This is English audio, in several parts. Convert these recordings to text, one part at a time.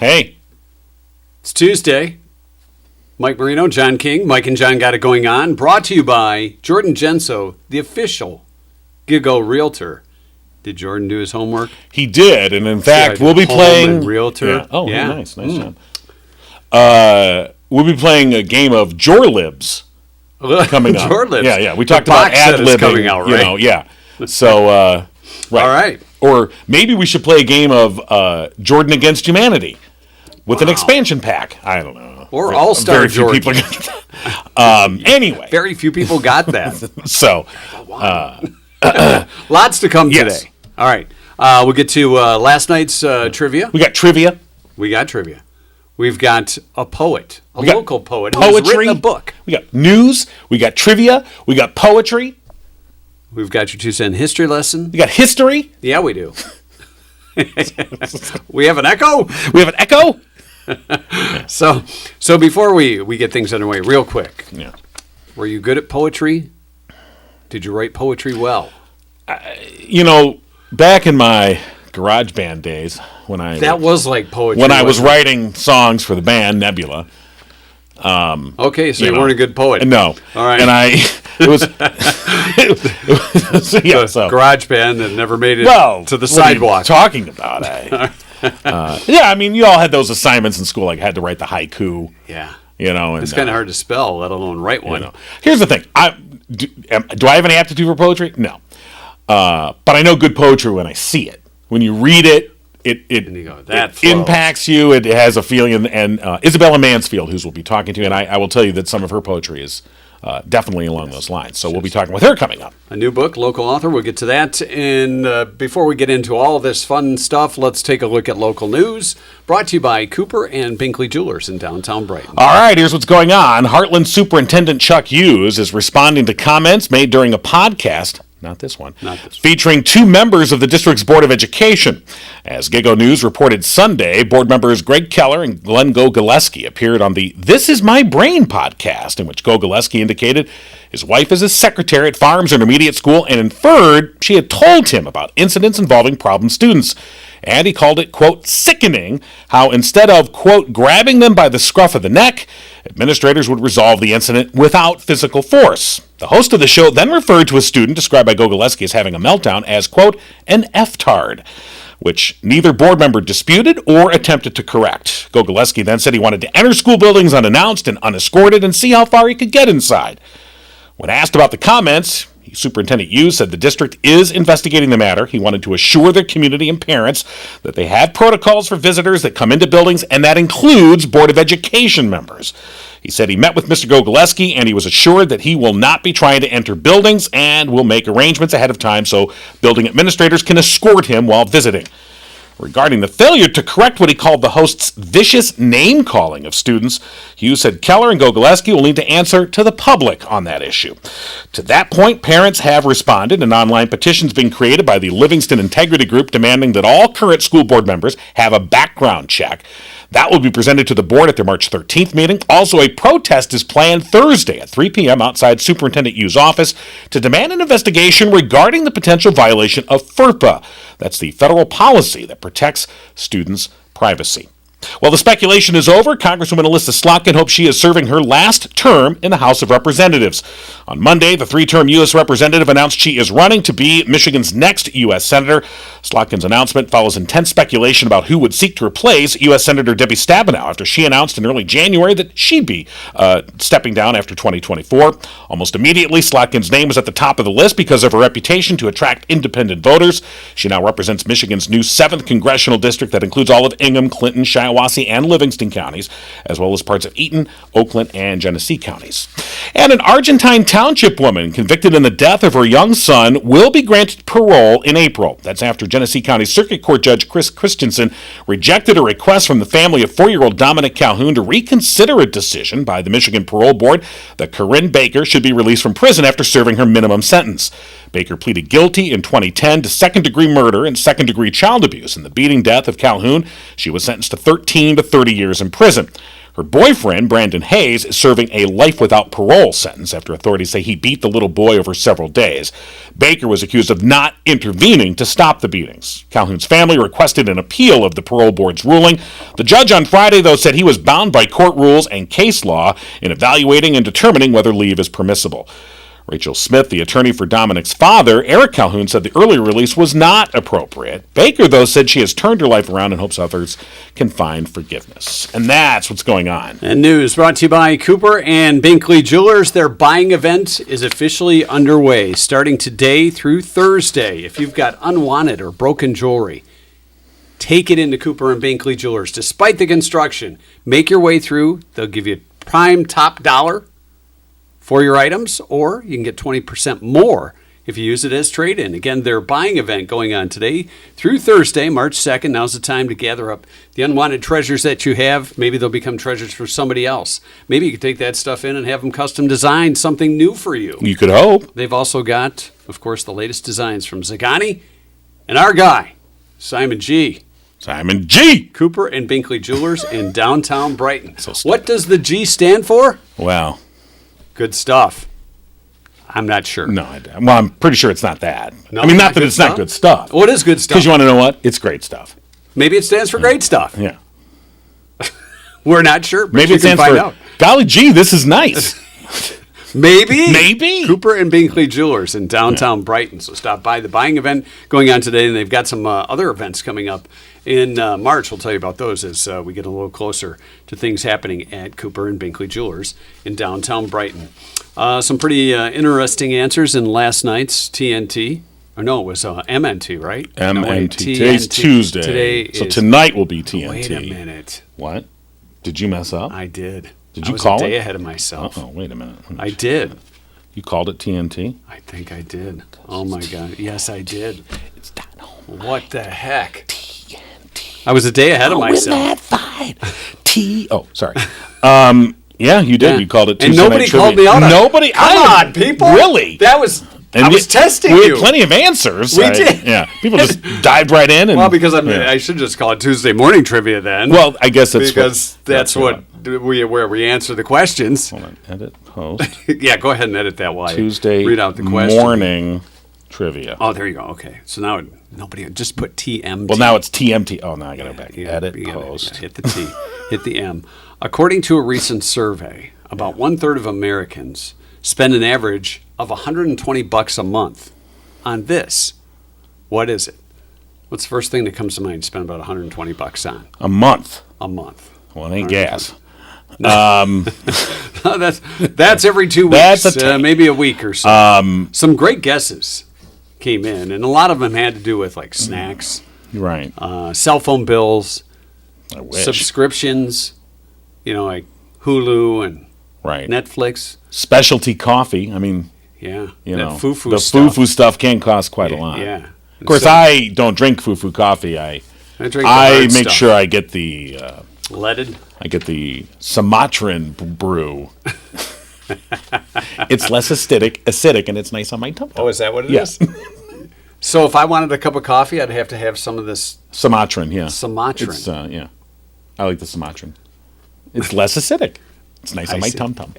Hey. It's Tuesday. Mike Marino, John King. Mike and John got it going on. Brought to you by Jordan Genso, the official Gigo Realtor. Did Jordan do his homework? He did, and in fact, we'll be playing... Realtor. Yeah. Oh, yeah. Nice job. We'll be playing a game of Jorlibs coming up. Jorlibs. Yeah. We talked about ad-libbing. Coming out, right? So, right. All right. Or maybe we should play a game of Jordan Against Humanity with an expansion pack. I don't know. Or All-Star Jordan. Anyway. Very few people got that. So. Lots to come today. All right. We'll get to last night's trivia. We got trivia. We've got a poet, local poet who's Poetry. written a book. We got news. We got trivia. We got poetry. We've got your 2-cent history lesson. We got history. Yeah, we do. We have an echo. So before we get things underway, real quick. Yeah. Were you good at poetry? Did you write poetry well? Back in my garage band days, that was like poetry. When I was writing songs for the band Nebula. Okay, so you weren't a good poet. No. All right. And it was garage band that never made it to the sidewalk. What are you talking about? You all had those assignments in school, like had to write the haiku. Yeah. And it's kind of hard to spell, let alone write one. Here's the thing. Do I have any aptitude for poetry? No. But I know good poetry when I see it. When you read it, it impacts you. It has a feeling. And Isabella Mansfield, who we'll be talking to, and I will tell you that some of her poetry is definitely along those lines. So we'll be talking with her coming up. A new book, local author. We'll get to that. And before we get into all this fun stuff, let's take a look at local news. Brought to you by Cooper and Binkley Jewelers in downtown Brighton. All right, here's what's going on. Heartland Superintendent Chuck Hughes is responding to comments made during a podcast. Not this one. Featuring 2 members of the district's Board of Education. As Gigo News reported Sunday, board members Greg Keller and Glenn Gogolewski appeared on the This Is My Brain podcast, in which Gogolewski indicated his wife is a secretary at Farms Intermediate School and inferred she had told him about incidents involving problem students. And he called it, quote, sickening how instead of, quote, grabbing them by the scruff of the neck, administrators would resolve the incident without physical force. The host of the show then referred to a student described by Gogolewski as having a meltdown as, quote, an F-tard, which neither board member disputed or attempted to correct. Gogolewski then said he wanted to enter school buildings unannounced and unescorted and see how far he could get inside. When asked about the comments, Superintendent Hughes said the district is investigating the matter. He wanted to assure their community and parents that they have protocols for visitors that come into buildings, and that includes Board of Education members. He said he met with Mr. Gogolewski, and he was assured that he will not be trying to enter buildings and will make arrangements ahead of time so building administrators can escort him while visiting. Regarding the failure to correct what he called the host's vicious name-calling of students, Hughes said Keller and Gogolewski will need to answer to the public on that issue. To that point, parents have responded. An online petition is being created by the Livingston Integrity Group demanding that all current school board members have a background check. That will be presented to the board at their March 13th meeting. Also, a protest is planned Thursday at 3 p.m. outside Superintendent Hughes' office to demand an investigation regarding the potential violation of FERPA. That's the federal policy that protects students' privacy. Well, the speculation is over. Congresswoman Alyssa Slotkin hopes she is serving her last term in the House of Representatives. On Monday, the 3-term U.S. representative announced she is running to be Michigan's next U.S. Senator. Slotkin's announcement follows intense speculation about who would seek to replace U.S. Senator Debbie Stabenow after she announced in early January that she'd be stepping down after 2024. Almost immediately, Slotkin's name was at the top of the list because of her reputation to attract independent voters. She now represents Michigan's new 7th congressional district that includes all of Ingham, Clinton, Shiawassee, and Livingston counties, as well as parts of Eaton, Oakland, and Genesee counties. And an Argentine township woman convicted in the death of her young son will be granted parole in April. That's after Genesee County Circuit Court Judge Chris Christensen rejected a request from the family of 4-year-old Dominic Calhoun to reconsider a decision by the Michigan Parole Board that Corinne Baker should be released from prison after serving her minimum sentence. Baker pleaded guilty in 2010 to second-degree murder and second-degree child abuse in the beating death of Calhoun. She was sentenced to 13 to 30 years in prison. Her boyfriend, Brandon Hayes, is serving a life without parole sentence after authorities say he beat the little boy over several days. Baker was accused of not intervening to stop the beatings. Calhoun's family requested an appeal of the parole board's ruling. The judge on Friday, though, said he was bound by court rules and case law in evaluating and determining whether leave is permissible. Rachel Smith, the attorney for Dominic's father, Eric Calhoun, said the earlier release was not appropriate. Baker, though, said she has turned her life around and hopes others can find forgiveness. And that's what's going on. And news brought to you by Cooper and Binkley Jewelers. Their buying event is officially underway, starting today through Thursday. If you've got unwanted or broken jewelry, take it into Cooper and Binkley Jewelers. Despite the construction, make your way through. They'll give you prime top dollar for your items, or you can get 20% more if you use it as trade-in. Again, their buying event going on today through Thursday, March 2nd. Now's the time to gather up the unwanted treasures that you have. Maybe they'll become treasures for somebody else. Maybe you could take that stuff in and have them custom design something new for you. You could hope. They've also got, of course, the latest designs from Zagani and our guy, Simon G. Simon G. Cooper and Binkley Jewelers in downtown Brighton. So what does the G stand for? Well, good stuff. I'm not sure. No, well, I'm pretty sure it's not that. No, I mean, not that good it's stuff? not good stuff. What is good stuff? Because you want to know what? It's great stuff. Maybe it stands for great stuff. Yeah. We're not sure, but Maybe you it can stands find for, out. golly gee, this is nice. Maybe. Maybe. Cooper and Binkley Jewelers in downtown Brighton. So stop by. The buying event going on today, and they've got some other events coming up in March. We'll tell you about those as we get a little closer to things happening at Cooper and Binkley Jewelers in downtown Brighton. Some pretty interesting answers in last night's TNT. Or no, it was MNT, right? MNT. No, wait, Today's TNT. Tuesday. Today so is, tonight will be TNT. wait a minute. What? Did you mess up? I did. Did you I was call a day it? ahead of myself. Oh, wait a minute. I did. You called it TNT? I think I did. Oh my God. Yes, I did. It's dynamite. What the heck? TNT. I was a day ahead of myself. Win that fight. Oh, sorry. Yeah, you did. Yeah. You called it And Tuesday nobody Night called Trivia. me out on it. Nobody. Come on, people. Really? That was. I was testing we you. had plenty of answers. We did. Yeah. People just dived right in. And, Well, because yeah. I should just call it Tuesday morning trivia then. Well, I guess that's because that's what where we answer the questions. Hold on. Edit, post. Yeah, go ahead and edit that while Tuesday I read out the question. morning trivia. Oh, there you go. Okay, so now nobody just put TMT. Well, now it's TMT. Oh, now I got to go back. You Edit, gotta post. hit the T, hit the M. According to a recent survey, about 1/3 of Americans spend an average of $120 a month on this. What is it? What's the first thing that comes to mind? Spend about $120 on A month. a month. Well, it ain't gas. That's every 2 weeks, That's a maybe a week or so. Some great guesses came in, and a lot of them had to do with like snacks, You're right. cell phone bills, I wish. subscriptions, like Hulu and Right. Netflix. Specialty coffee. I mean, Yeah, you that know, foo-foo the stuff. foo-foo stuff can cost quite a lot. Yeah. Of course, So- I don't drink foo-foo coffee. I drink the hard make stuff. sure I get the Leaded. Sumatran brew. It's less acidic, and it's nice on my tongue. Oh, is that what it Yes. is? So if I wanted a cup of coffee, I'd have to have some of this Sumatran, yeah. Sumatran. It's, yeah. I like the Sumatran. It's less acidic. It's nice on my see. tum-tum.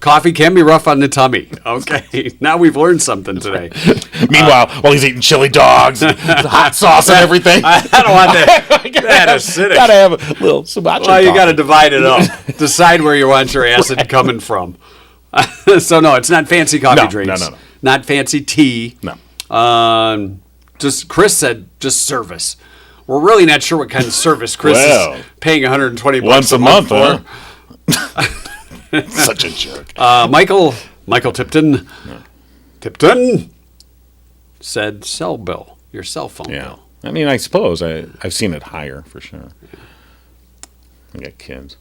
Coffee can be rough on the tummy. Okay, now we've learned something today. Meanwhile, while he's eating chili dogs, and hot sauce and everything, I don't want that acidic. Gotta have a little Sumatran Well, you coffee. got to divide it up. Decide where you want your acid coming from. So no, it's not fancy coffee No, drinks. no. Not fancy tea. No. Just Chris said just service. We're really not sure what kind of service Chris Well, is paying $120 once a month, for. huh? Such a jerk. Michael Tipton. Tipton said cell bill, your cell phone Yeah. bill. I mean, I suppose I've seen it higher for sure. I got kids.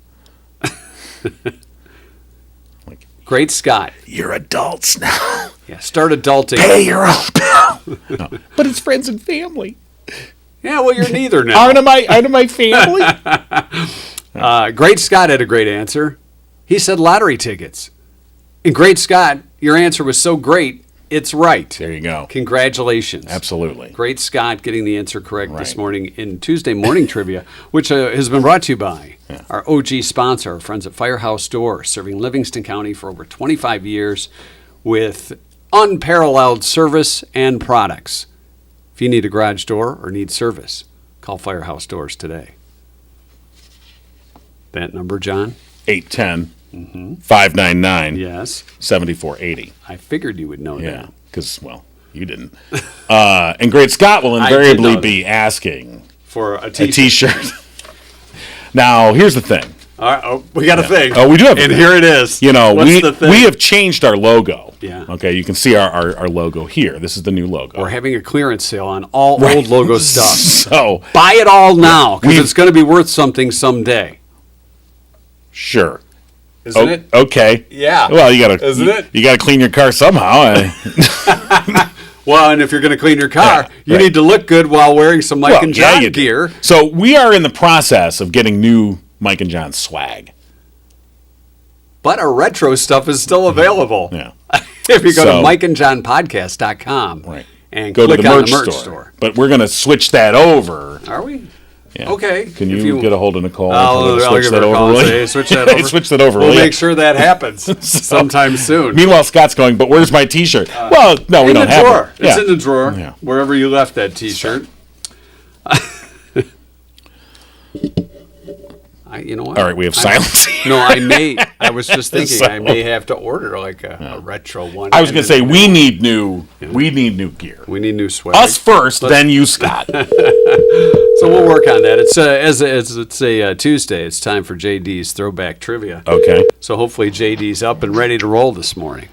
Like, Great Scott. you're adults now. Yeah, start adulting. Pay your own bill. No, but it's friends and family. Yeah, well, you're neither now. Aren't my family? Great Scott had a great answer. He said lottery tickets. And Great Scott, your answer was so great, It's right. There you go. Congratulations. Absolutely. Great Scott getting the answer correct this morning in Tuesday Morning Trivia, which has been brought to you by our OG sponsor, our friends at Firehouse Doors, serving Livingston County for over 25 years with unparalleled service and products. If you need a garage door or need service, call Firehouse Doors today. That number, John? 810-599 Yes. 7480. I figured you would know Yeah, that. because, well, you didn't. And Great Scott will invariably be asking For a a t-shirt. T-shirt. Now, here's the thing. All right, oh, we got a thing. Oh, we do have a and thing. here it is. You know, What's the thing? we have changed our logo. Yeah. Okay, you can see our logo here. This is the new logo. We're having a clearance sale on all old logo stuff. So, Buy it all now because We've- it's going to be worth something someday. sure. Isn't it? Okay. Yeah. Well, you gotta Isn't it? You gotta clean your car somehow. Well, and if you're going to clean your car, you right. need to look good while wearing some Mike and John you do. gear. So we are in the process of getting new Mike and John swag. But our retro stuff is still available. Yeah. If you go So- to mikeandjohnpodcast.com Right. and Go to click the on merch, the merch store. But we're gonna switch that over. Are we? Yeah. Okay. Can If you get a hold of Nicole? I'll switch give that her a call and over? say, switch that over. Switch that over. We'll will ya? make sure that happens sometime soon. Meanwhile, Scott's going, but where's my T-shirt? Well, no, we in don't the have drawer. it. It's in the drawer, Yeah. wherever you left that T-shirt. You know what? All right, we have silence. I was just thinking So- I may have to order like a retro one. I was and gonna say then we need new gear. we need new swag. Us first, then you, Scott. So we'll work on that. It's as it's a Tuesday. It's time for JD's Throwback Trivia. Okay. So hopefully JD's up and ready to roll this morning.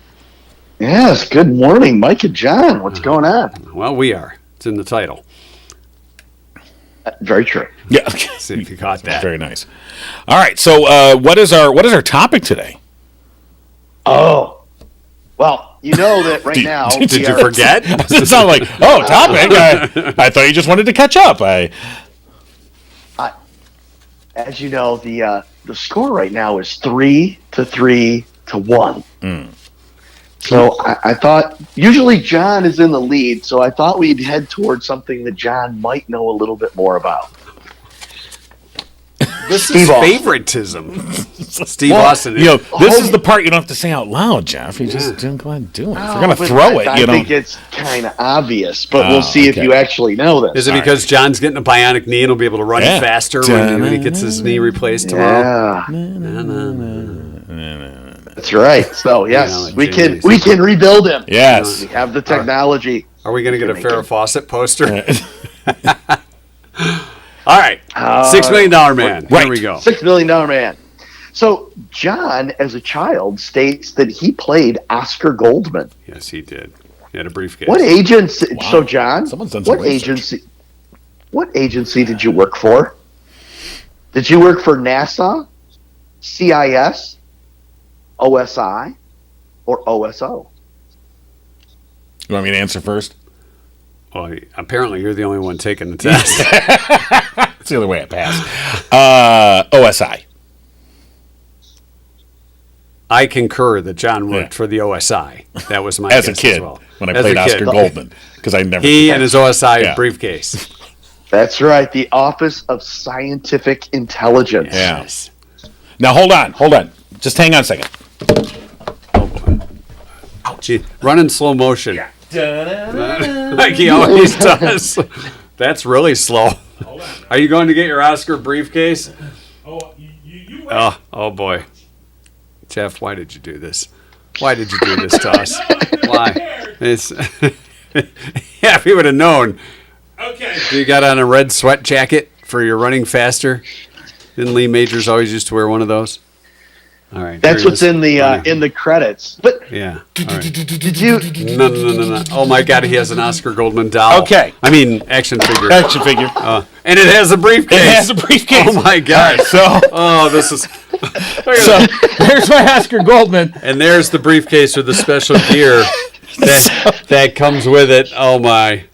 Yes, good morning, Mike and John. What's going on? Well, we are. It's in the title. Very true. Yeah. See if you caught that. Very nice. All right. So, what is our topic today? Oh, well, you know that right now. Did we you are- Forget? It sounded like topic. I thought you just wanted to catch up. As you know, the score right now is 3-3-1. So I thought usually John is in the lead, so I thought we'd head towards something that John might know a little bit more about. This Steve is Austin. favoritism. Steve Austin. This is the part you don't have to say out loud, Jeff. You just go ahead and do it. If we're gonna But throw it, I you know. think it's kind of obvious, but we'll see if okay. you actually know this. Is it because John's getting a bionic knee and he'll be able to run Yeah. faster when he gets his knee replaced tomorrow? Yeah. That's right. So yes, like we Jamie's. can rebuild him. Yes. We have the technology. Are we going to get a Make Farrah it. Fawcett poster? All right. $6 million man. Right. Here we go. $6 million man. So John, as a child, states that he played Oscar Goldman. Yes, he did. He had a briefcase. What agency? Wow. So John, Someone's done some what research. agency? What agency did you work for? Did you work for NASA, CIS, OSI, or OSO? You want me to answer first? Well, apparently you're the only one taking the test. That's the other way I pass. OSI. I concur that John worked Yeah. for the OSI. That was my As a guess kid, as well. when I As played a Oscar kid. Goldman, because I never. He and his OSI Yeah. briefcase. That's right, the Office of Scientific Intelligence. Yeah. Yes. Now hold on. Just hang on a second. Gee, run in slow motion. Like he always does. That's really slow. Are you going to get your Oscar briefcase? Oh boy. Jeff, why did you do this? Why did you do this to us? Why? It's yeah, if he would have known. Okay. You got on a red sweat jacket for your running faster. Didn't Lee Majors always used to wear one of those? All right. That's here he what's is. in the credits. But Yeah. All right. did you? No. Oh my God, he has an Oscar Goldman doll. Okay. I mean, action figure. Action figure. And it has a briefcase. It has a briefcase. Oh my God. So, Oh, this is. there's my Oscar Goldman. And there's the briefcase with the special gear that comes with it. Oh my.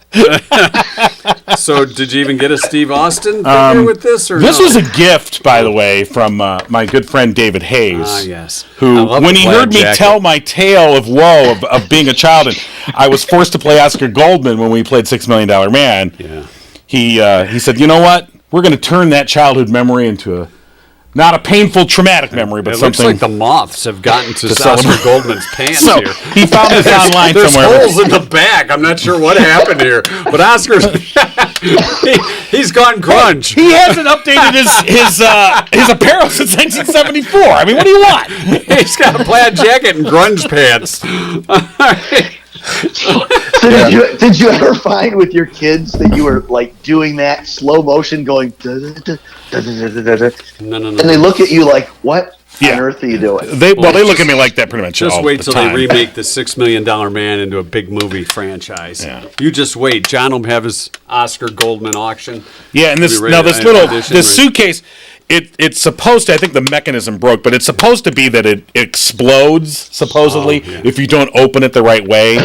So, did you even get a Steve Austin figure with this, or This no? was a gift, by the way, from my good friend David Hayes. Yes. I Who, love when the he plaid heard me jacket. tell my tale of woe of being a child, and I was forced to play Oscar Goldman when we played $6 Million Man, he said, you know what? We're going to turn that childhood memory into not a painful, traumatic memory, but It something. looks like the moths have gotten to Oscar celebrate. Goldman's pants So here. he found this online There's somewhere. holes in the back. I'm not sure what happened here, but Oscar's he's gone grunge. He hasn't updated his apparel since 1974. I mean, what do you want? He's got a plaid jacket and grunge pants. So did you ever find with your kids that you were like doing that slow motion going da, da, da, da, da, da, da, da, No. and they look at you like, what Yeah. on earth are you doing? They look at me like that pretty much Just all wait the till time. they remake the $6 Million Man into a big movie franchise. Yeah. You just wait. John will have his Oscar Goldman auction. Yeah, and this Be ready to audition, this right? suitcase, it's supposed to. I think the mechanism broke, but it's supposed to be that it explodes supposedly if you don't open it the right way.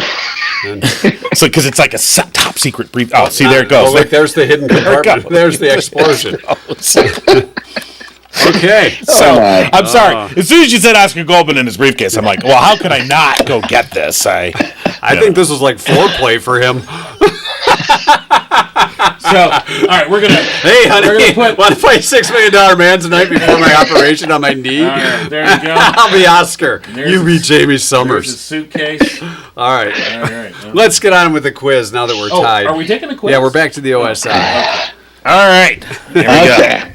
So because it's like a top secret brief. Oh, see, there it goes. Oh, look, there's the hidden compartment. goes. There's the explosion. Okay. So my. I'm sorry. As soon as you said Oscar Goldman in his briefcase, I'm like, well, how could I not go get this? I think this was like foreplay for him. So, all right, we're gonna. Hey, honey, want to play $6 Million Man tonight before my operation on my knee? All right, there you go. I'll be Oscar. There's You be Jamie There's a Summers. suitcase. All right. All right. Let's get on with the quiz now that we're tied. Are we taking a quiz? Yeah, we're back to the OSI. All right. Here we go. Okay.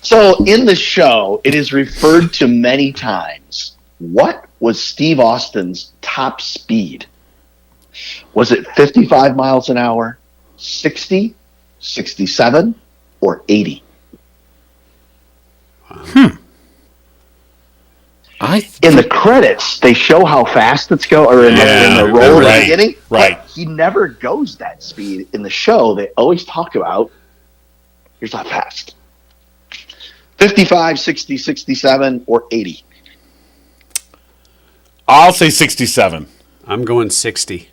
So in the show, it is referred to many times. What was Steve Austin's top speed? Was it 55 miles an hour, 60, 67, or 80? In the credits, they show how fast it's going, or in the roll at the beginning. Right. But he never goes that speed in the show. They always talk about, here's how fast. 55, 60, 67, or 80. I'll say 67. I'm going 60.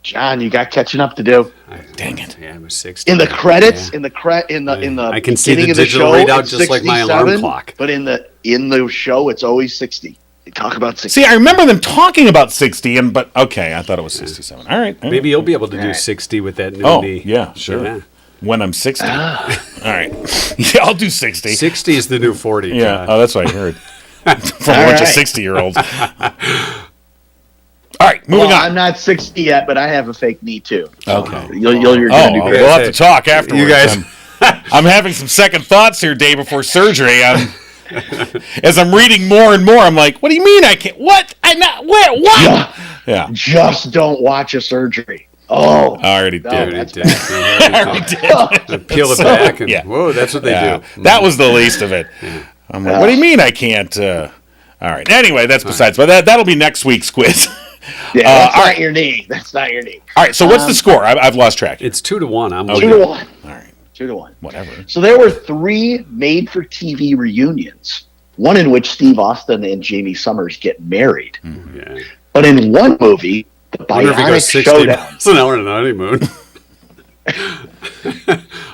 John, you got catching up to do. Dang it. Yeah, it was 60. In the credits, Yeah. in the I can see beginning the of the digital show, readout it's just like my alarm 67, clock. But in the show, it's always 60. They talk about 60. See, I remember them talking about 60, but okay, I thought it was 67. All right. Maybe you'll be able to do All right. 60 with that new Oh, knee. yeah, sure. Yeah. When I'm 60. All right. Yeah, I'll do 60. 60 is the new 40. Yeah. John. Oh, that's what I heard. From a bunch of right. 60-year-olds. All right, moving Well, on. I'm not 60 yet, but I have a fake knee too. Okay. You're Oh, gonna do great. we'll have to talk afterwards. You guys- I'm having some second thoughts here, day before surgery. As I'm reading more and more, I'm like, what do you mean I can't? What? I'm not. Where? What? Yeah. Just don't watch a surgery. Oh, I already No, did. that's I already did. Peel it back and Yeah. whoa, that's what they do. That was the least of it. I'm like, what do you mean I can't? All right. Anyway, that's besides. But that'll be next week's quiz. yeah, that's all not right. your knee. That's not your knee. All right. So what's the score? I've lost track. It's 2-1. I'm 2 to 1. All right. 2 to 1. Whatever. So there were 3 made-for-TV reunions. One in which Steve Austin and Jamie Summers get married. Yeah. But in one movie, the I wonder if he Bionic goes 60 Showdown. miles an hour on an honeymoon.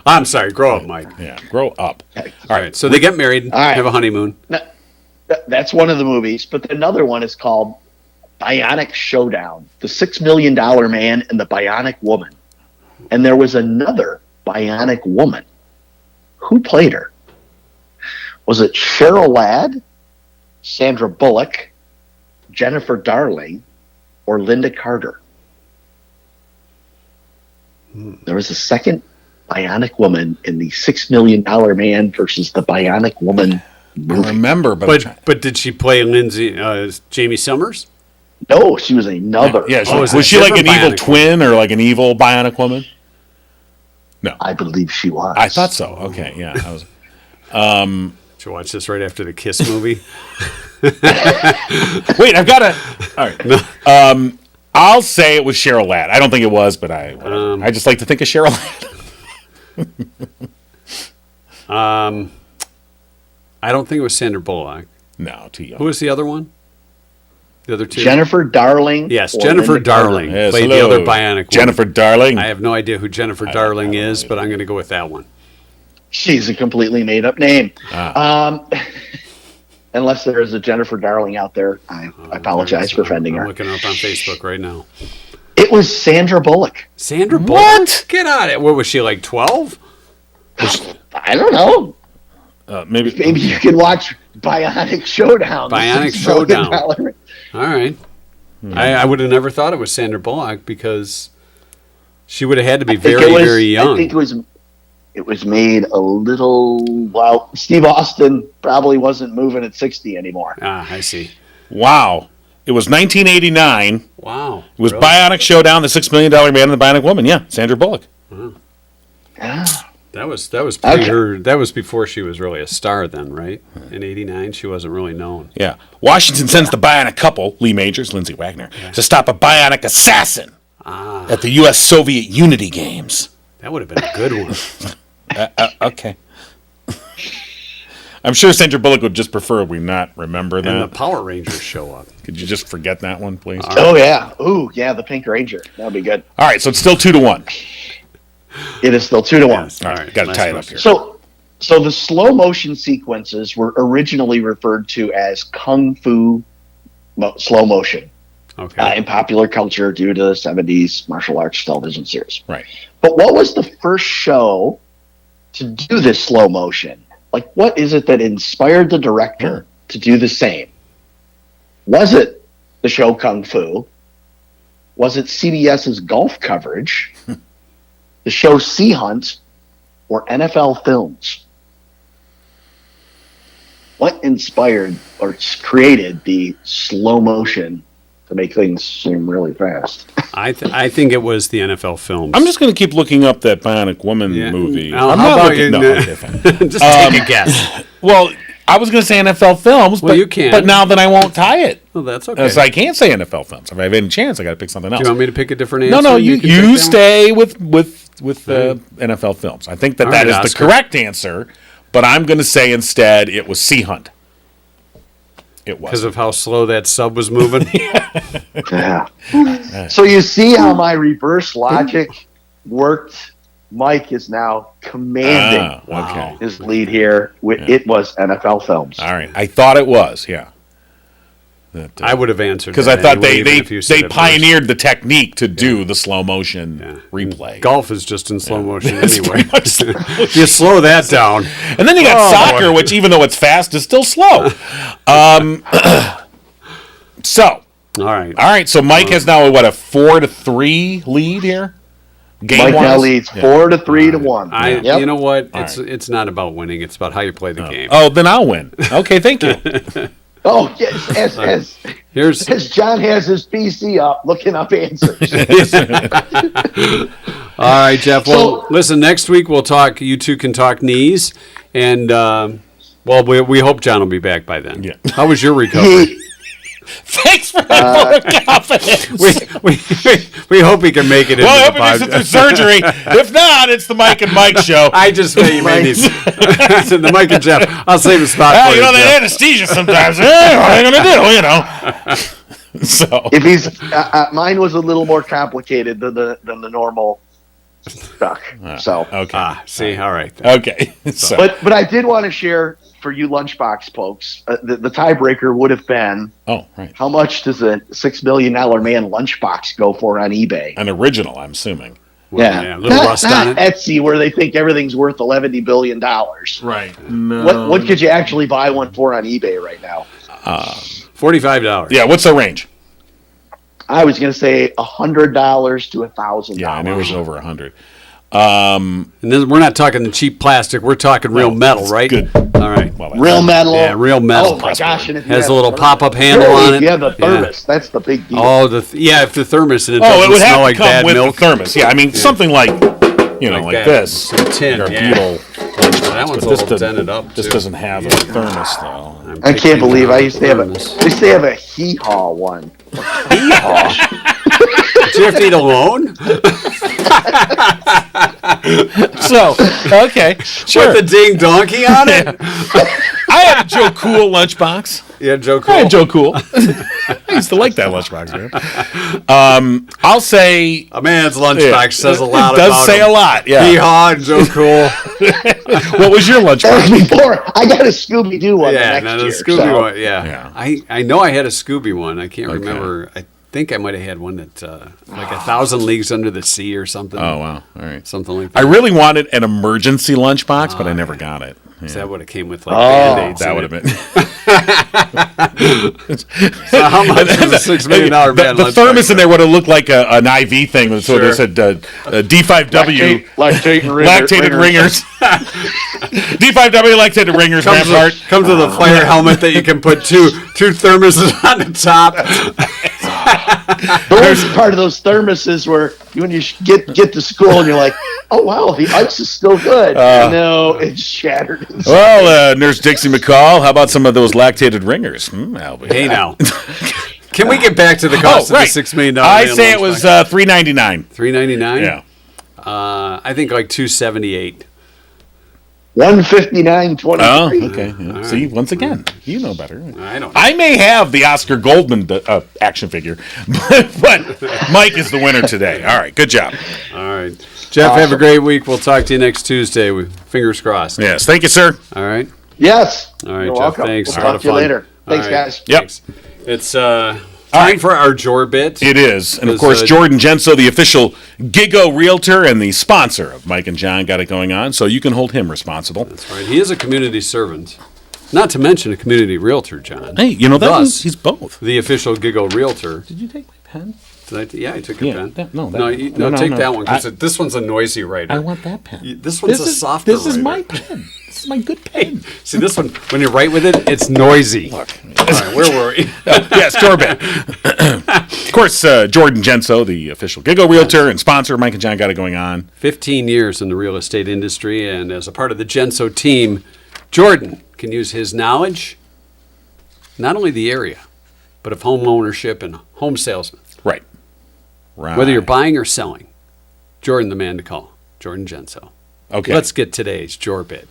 I'm sorry. Grow up, Mike. Yeah. Grow up. All right. So they get married, All right. have a honeymoon. That's one of the movies. But another one is called Bionic Showdown, The $6 Million Man and the Bionic Woman. And there was another Bionic Woman. Who played her? Was it Cheryl Ladd, Sandra Bullock, Jennifer Darling, or Linda Carter? There was a second Bionic Woman in the $6 Million Man versus the Bionic Woman I movie. remember, But did she play Jamie Summers? No, she was another. yeah. Oh, is Was it she like an different evil Bionic twin or like an evil bionic woman? I believe she was. I thought so. Okay. Yeah. I was. Did you watch this right after the Kiss movie? Wait, I've got to. All right. I'll say it was Cheryl Ladd. I don't think it was, but I just like to think of Cheryl Ladd. I don't think it was Sandra Bullock. No, too young. Who was the other one? The other two? Jennifer Darling. Yes, or Jennifer Linda Darling Yes, played hello. the other bionic woman. Jennifer Darling. I have no idea who Jennifer Darling is, but I'm going to go with that one. She's a completely made up name. Unless there is a Jennifer Darling out there, I apologize for offending I'm her. looking her up on Facebook right now. It was Sandra Bullock. Sandra Bullock? What? Get out of it. What was she, like 12? I don't know. Maybe You can watch Bionic Showdown. the Bionic $6 million Showdown. All right. I would have never thought it was Sandra Bullock because she would have had to be very young. I think it was made a little. Well, Steve Austin probably wasn't moving at 60 anymore. Ah, I see. Wow. It was 1989. Wow. It was Really? Bionic Showdown, the $6 Million Man and the Bionic Woman. Yeah, Sandra Bullock. Yeah. That was pre Okay. her. That was before she was really a star. Then, right? In '89, she wasn't really known. Yeah. Washington sends the Bionic couple, Lee Majors, Lindsay Wagner, to stop a Bionic assassin at the U.S.-Soviet Unity Games. That would have been a good one. Okay. I'm sure Sandra Bullock would just prefer we not remember And the that. Power Rangers show up. Could you just forget that one, please? Oh yeah. Ooh yeah. The Pink Ranger. That'd be good. All right, so it's still 2-1. It is still 2-1. Yes. All right, got to last tie it up question. here. So the slow motion sequences were originally referred to as kung fu slow motion Okay. in popular culture due to the 70s martial arts television series. Right. But what was the first show to do this slow motion? Like, what is it that inspired the director to do the same? Was it the show Kung Fu? Was it CBS's golf coverage? The show Sea Hunt? Or NFL films? What inspired or created the slow motion to make things seem really fast? I think it was the NFL films. I'm just going to keep looking up that Bionic Woman Yeah. movie. Now, I'm how not about looking. you- No, okay, fine. just take a guess. Well, I was going to say NFL films, Well, but you can. But now then I won't tie it. Well, that's okay. So I can't say NFL films. If I have any chance, I got to pick something else. Do you want me to pick a different answer? No, you can pick that one? stay with NFL films. I think that All that right, is the Oscar. correct answer, but I'm going to say instead it was Sea Hunt. It was. Because of how slow that sub was moving. Yeah. So you see how my reverse logic worked? Mike is now commanding Okay. his lead here. It was NFL films. All right. I thought it was, yeah. I would have answered Because I that thut anyway, even if you said they it first. pioneered the technique to do the slow motion replay. Golf is just in slow motion It's anyway. pretty much slow motion. If you slow that down. And then you got soccer, which even though it's fast, is still slow. So, All right. all right. So Mike has now a 4-3 lead here. Mike now Game-wise? leads 4-3 to 1. You know what? right. It's not about winning. It's about how you play the game. Oh, then I'll win. Okay, thank you. Oh, yes, Here's as John has his PC up, looking up answers. all right, Jeff. Well, So- listen. Next week we'll talk. You two can talk knees, and well, we hope John will be back by then. Yeah. How was your recovery? Thanks for that vote of confidence. we hope he can make it. Well, I into hope the he makes it through podcast. surgery. If not, it's the Mike and Mike show. I just made these. The Mike and Jeff. I'll save a spot for You know, Jeff. that anesthesia sometimes. What are you going to do, you know? So, If he's mine was a little more complicated than the normal stuff. So, okay. See, all right. Okay. So, but I did want to share for you lunchbox folks. The tiebreaker would have been oh, right. how much does a $6 million man lunchbox go for on eBay? An original, I'm assuming. Yeah, a little rust on it. Etsy, where they think everything's worth $11 billion. Right. What could you actually buy one for on eBay right now? $45. Yeah, what's the range? I was going to say $100 to $1,000. Yeah, I knew it was over 100. And then we're not talking the cheap plastic. We're talking real metal, it's right? good. All right. Well, Real metal. Yeah, real metal. Oh my gosh! And if you Has have a little thermos- pop-up handle on it. Yeah, the thermos. That's the big deal. Oh, if the thermos and it Oh, doesn't it would smell have to like come bad with milk. the thermos. Yeah, I mean, something like, you know, like that. this. Some tin, Your yeah. butyl. That one's a But this little dented up, This too. doesn't have a thermos, though. I can't believe I used to have Thermos. a hee-haw one. Did you have to eat alone? So, okay, sure. With the ding donkey on it? I had a Joe Cool lunchbox. Yeah, Joe Cool. I had Joe Cool. I used to like that lunchbox, man. I'll say a man's lunchbox says a lot. It does about say him. a lot. Yeah. Hee-haw and Joe Cool. What was your lunchbox? That was before I got a Scooby Doo one. Yeah, the next the year, Scooby so. one. Yeah. I know I had a Scooby one. I can't remember. I think I might have had one that like 1,000 Leagues Under the Sea or something. Oh wow! All right, something like I that. really wanted an emergency lunchbox, but I never got it. Is that what it came with? Like Band-Aids. That would have been. So how much is a $6 million man? The thermos in there would have looked like an IV thing. So they said D5W Lactated ringers. D5W lactated ringers. Rampart Comes with a fire helmet that you can put two thermoses on the top. The worst part of those thermoses where when you get to school and you're like, oh wow, the ice is still good. No, it's shattered. Well, Nurse Dixie McCall, how about some of those lactated ringers? Albie. Hey now, can we get back to the cost of the $6 million? I say it was $3.99. $3.99. Yeah. I think like $2.78. $159.23. Oh, okay. Yeah. See, once again, you know better. I don't know. I may have the Oscar Goldman action figure, but Mike is the winner today. All right, good job. All right, Jeff. Awesome. Have a great week. We'll talk to you next Tuesday. Fingers crossed. Yes, thank you, sir. All right. Yes. All right, You're Jeff. welcome. Thanks. We'll talk to you later. Thanks, guys. Yep. Thanks. It's time for our Jor bit. It is. And, of course, Jordan Genso, the official Gigo Realtor and the sponsor of Mike and John, got it going on, so you can hold him responsible. That's right. He is a community servant, not to mention a community realtor, John. Hey, you know that he's both. The official Gigo Realtor. Did you take my pen? Yeah, I took your pen. Take that one, because this one's a noisy writer. I want that pen. This one's a softer This is writer. my pen. This is my good pen. See, this one, when you write with it, it's noisy. Look. All right, where were we? Yes, Jorbit. Of course, Jordan Genso, the official Gigo Realtor and sponsor of Mike and John, got it going on. 15 years in the real estate industry, and as a part of the Genso team, Jordan can use his knowledge, not only the area, but of home ownership and home salesman. Right. Whether you're buying or selling, Jordan the man to call. Jordan Genso. Okay. Let's get today's Jorbit.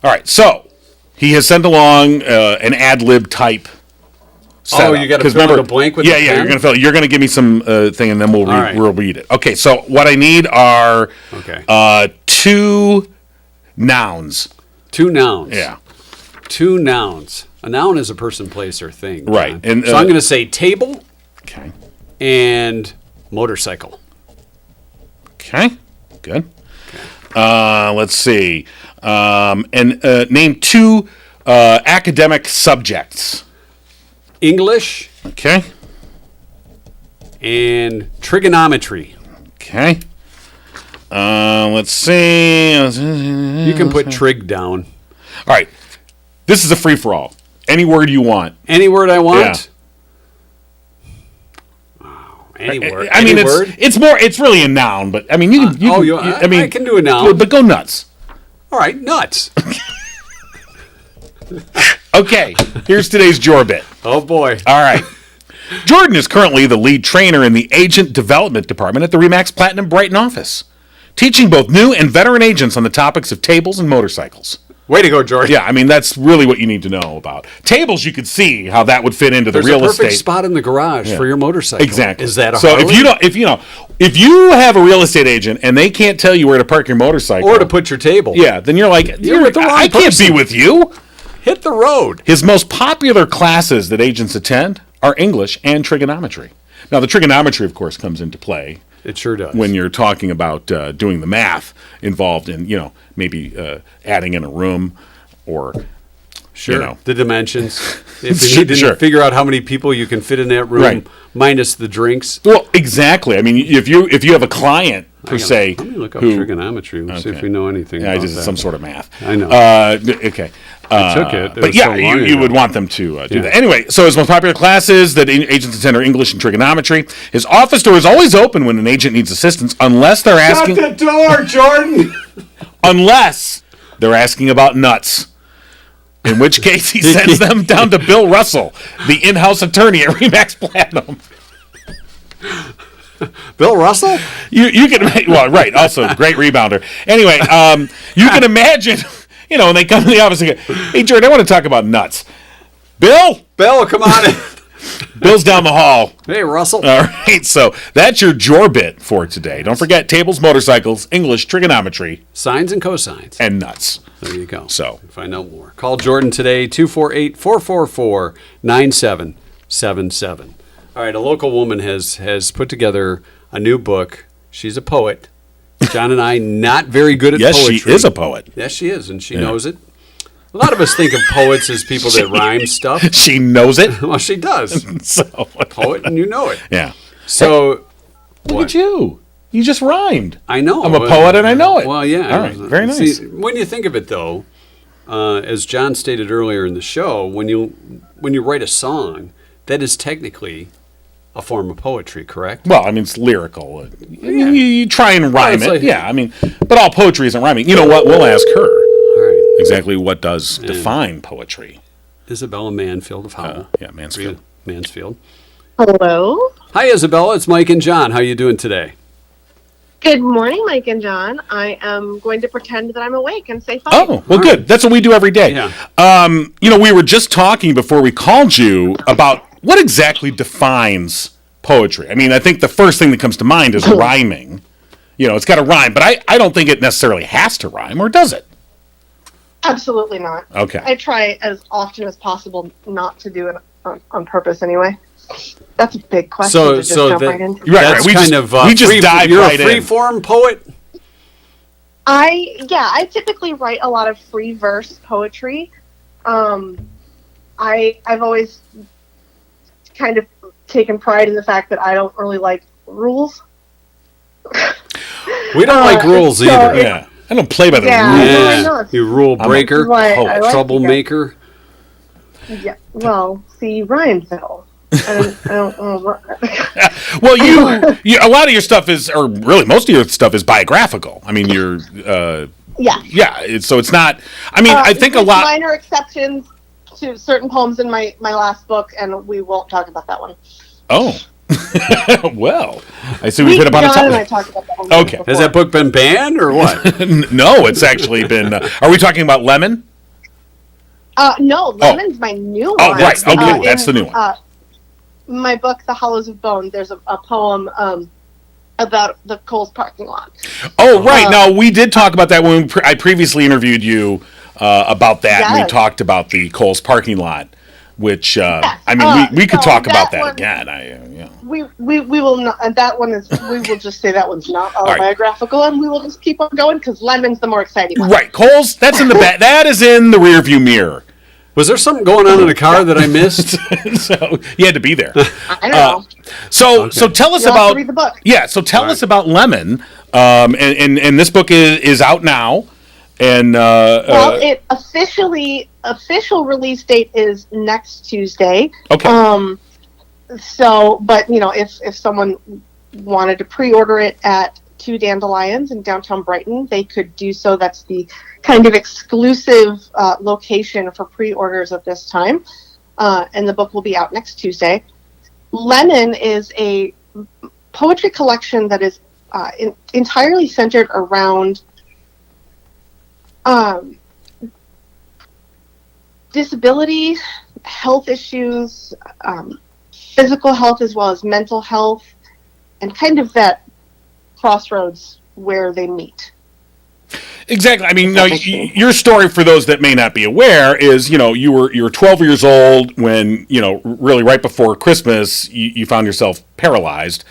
All right, so he has sent along an ad lib type setup. Oh, you got to fill in a blank with the pen? you're going to fill it. You're going to give me some thing, and then we'll read it. Okay, so what I need are two nouns. Two nouns. Yeah. Two nouns. A noun is a person, place, or thing. John. Right. And, so I'm going to say table and motorcycle. Okay, good. Let's see. And name two academic subjects. English. Okay. And trigonometry. Okay. Let's see. You can put trig down. All right. This is a free-for-all. Any word you want. Any word I want? Any word. I mean, word? it's really a noun, but I mean, you can. I can do a noun. But go nuts. All right, nuts. Okay, here's today's Jorbit. Oh boy. All right. Jordan is currently the lead trainer in the agent development department at the Remax Platinum Brighton office, teaching both new and veteran agents on the topics of tables and motorcycles. Way to go, Jordan. Yeah, I mean, that's really what you need to know about. Tables, you could see how that would fit into the real estate. There's a perfect spot in the garage for your motorcycle. Exactly. Is that a so Harley? if you have a real estate agent and they can't tell you where to park your motorcycle or to put your table. Yeah, then you're like, You're with the wrong I can't person. be with you. Hit the road. His most popular classes that agents attend are English and trigonometry. Now, the trigonometry, of course, comes into play. It sure does. When you're talking about doing the math involved in, maybe adding in a room or, the dimensions. If you need to figure out how many people you can fit in that room, minus the drinks. Well, exactly. I mean, if you have a client per se, let me look up trigonometry. We'll see if we know anything. I about just that. some sort of math. I know. Okay. I took it. But yeah, you would want them to do that. Anyway, so his most popular classes that agents attend are English and trigonometry. His office door is always open when an agent needs assistance, unless they're asking. Shut the door, Jordan. Unless they're asking about nuts. In which case, he sends them down to Bill Russell, the in-house attorney at Remax Platinum. Bill Russell? You can also great rebounder. Anyway, you can imagine and they come to the office and go, hey, Jordan, I want to talk about nuts. Bill, come on in. Bill's down the hall. Hey, Russell. All right, so that's your Jorbit for today. Don't forget tables, motorcycles, English, trigonometry, Sines and cosines. and nuts. There you go. So find out more. Call Jordan today, 248-444-9777. All right, a local woman has put together a new book. She's a poet. John and I, not very good at poetry. Yes, she is a poet. Yes, she is, and she knows it. A lot of us think of poets as people that rhyme stuff. She knows it. Well, she does. So Poet, and you know it. yeah. So, Look at you. You just rhymed. I know. I'm a poet and I know it. Well, yeah. All right. Very nice. See, when you think of it, though, as John stated earlier in the show, when you write a song, that is technically a form of poetry, correct? Well, I mean, it's lyrical. You try and rhyme it's it. like- Yeah, I mean, but all poetry isn't rhyming. You know what? We'll ask her All right. exactly what does define poetry. Isabella Mansfield of Howell. Yeah, Mansfield. Mansfield. Hello. Hi, Isabella. It's Mike and John. How you doing today? Good morning, Mike and John. I am going to pretend that I'm awake and say hi. Oh, well, good. That's what we do every day. Yeah. We were just talking before we called you about what exactly defines poetry. I mean, I think the first thing that comes to mind is rhyming. It's got to rhyme, but I don't think it necessarily has to rhyme, or does it? Absolutely not. Okay. I try as often as possible not to do it on purpose anyway. That's a big question to just jump right into. Right, That's we kind just- of we just dive you're right a in. free-form poet? I typically write a lot of free verse poetry. I've always kind of taken pride in the fact that I don't really like rules. We don't like rules so either. Yeah. I don't play by the Yeah. rules. I Yeah. know. You rule breaker, Why I like troublemaker. Yeah. Well, see, rhymes though. I don't know. Well, a lot of your stuff is, or really most of your stuff is biographical. I mean, Yeah. so it's not. I mean, I think a with lot. minor exceptions to certain poems in my last book, and we won't talk about that one. Oh, well, I see we've hit upon a John and I topic. talked about that one. Okay. before. Has that book been banned or what? No, it's actually been. Are we talking about Lemon? No, Lemon's my new Oh, one. right. Okay, that's the new one. My book, The Hollows of Bone. There's a poem about the Kohl's parking lot. Oh, right. No, we did talk about that when I previously interviewed you about that, and we Yes. talked about the Kohl's parking lot, which Yes. I mean, we could so talk about that that one- again. We will not. And that one is. We will just say that one's not right. autobiographical, and we will just keep on going because Lemon's the more exciting one. Right, Kohl's. That's in the back. That is in the rearview mirror. Was there something going on in the car that I missed? So you had to be there. I don't know. So tell us You'll have about to read the book. Yeah. So tell All us right. about Lemon. And this book is out now. And Well, official release date is next Tuesday. okay. But if someone wanted to pre-order it at Two Dandelions in downtown Brighton, they could do so. That's the kind of exclusive location for pre-orders at this time. And the book will be out next Tuesday. Lemon is a poetry collection that is entirely centered around disability, health issues, physical health as well as mental health, and kind of that crossroads where they meet. Exactly. I mean, your story, for those that may not be aware, is you were 12 years old when really right before Christmas you found yourself paralyzed.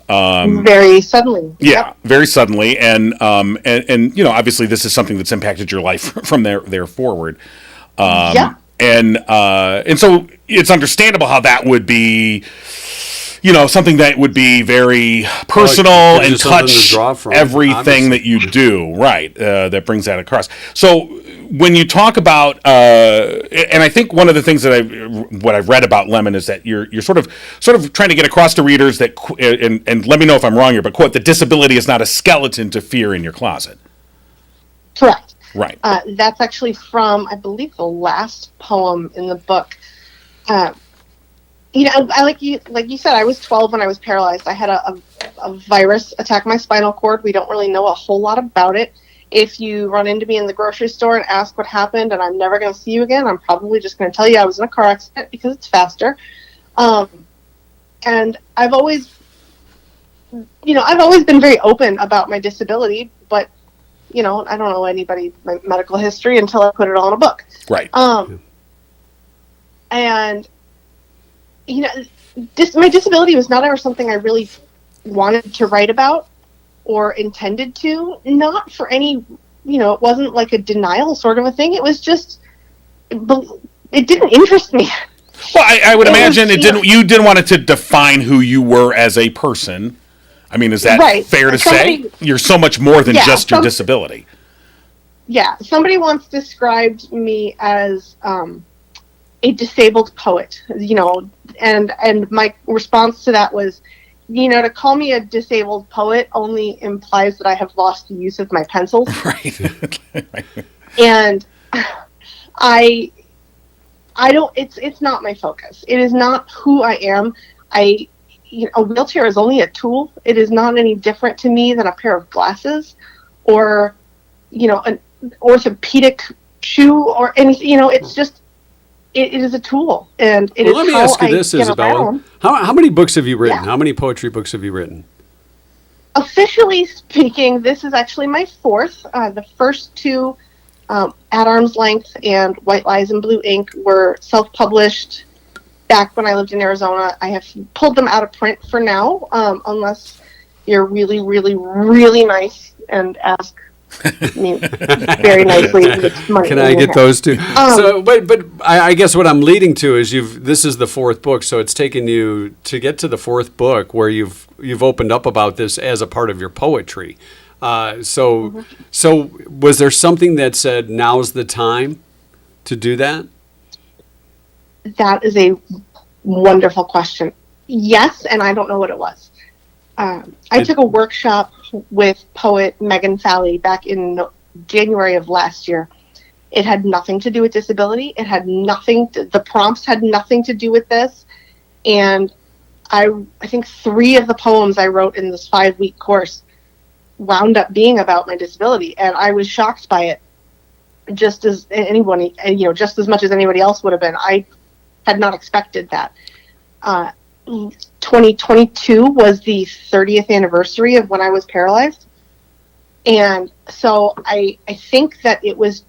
Very suddenly. Yeah, Yep. very suddenly, and obviously this is something that's impacted your life from there forward. Yeah. And so it's understandable how that would be, something that would be very personal gives you and something to touch draw from, everything obviously. that you do. Right. That brings that across. So when you talk about, and I think one of the things that I've read about Lemon is that you're sort of trying to get across to readers that, and let me know if I'm wrong here, but quote, the disability is not a skeleton to fear in your closet. Correct. Right. That's actually from, I believe, the last poem in the book. I like you said, I was 12 when I was paralyzed. I had a virus attack my spinal cord. We don't really know a whole lot about it. if you run into me in the grocery store and ask what happened and I'm never going to see you again, I'm probably just going to tell you I was in a car accident because it's faster. And I've always been very open about my disability, but, I don't know anybody's medical history until I put it all in a book. Right. And, my disability was not ever something I really wanted to write about or intended to, not for any, it wasn't like a denial sort of a thing. It was just, it didn't interest me. Well, I would imagine you didn't want it to define who you were as a person. I mean, is that fair to say? You're so much more than just your disability. Yeah. Somebody once described me as a disabled poet, and my response to that was, to call me a disabled poet only implies that I have lost the use of my pencils. Right. And I don't, it's not my focus. It is not who I am. A wheelchair is only a tool. It is not any different to me than a pair of glasses or, an orthopedic shoe or anything, it's just, it is a tool, and it is let me how ask you I this, get Isabella. around. How many books have you written? Yeah. How many poetry books have you written? Officially speaking, this is actually my fourth. The first two, At Arm's Length and White Lies in Blue Ink, were self-published back when I lived in Arizona. I have pulled them out of print for now, unless you're really, really, really nice and ask me very nicely. Can I get those two? But I guess what I'm leading to is this is the fourth book, so it's taken you to get to the fourth book where you've opened up about this as a part of your poetry. So was there something that said now's the time to do that? That is a wonderful question. Yes, and I don't know what it was. I took a workshop with poet Megan Falley back in January of last year. It had nothing to do with disability. It had the prompts had nothing to do with this. And I think 3 of the poems I wrote in this 5-week course wound up being about my disability. And I was shocked by it, just as anyone, just as much as anybody else would have been. I had not expected that. 2022 was the 30th anniversary of when I was paralyzed. And so I think that it was,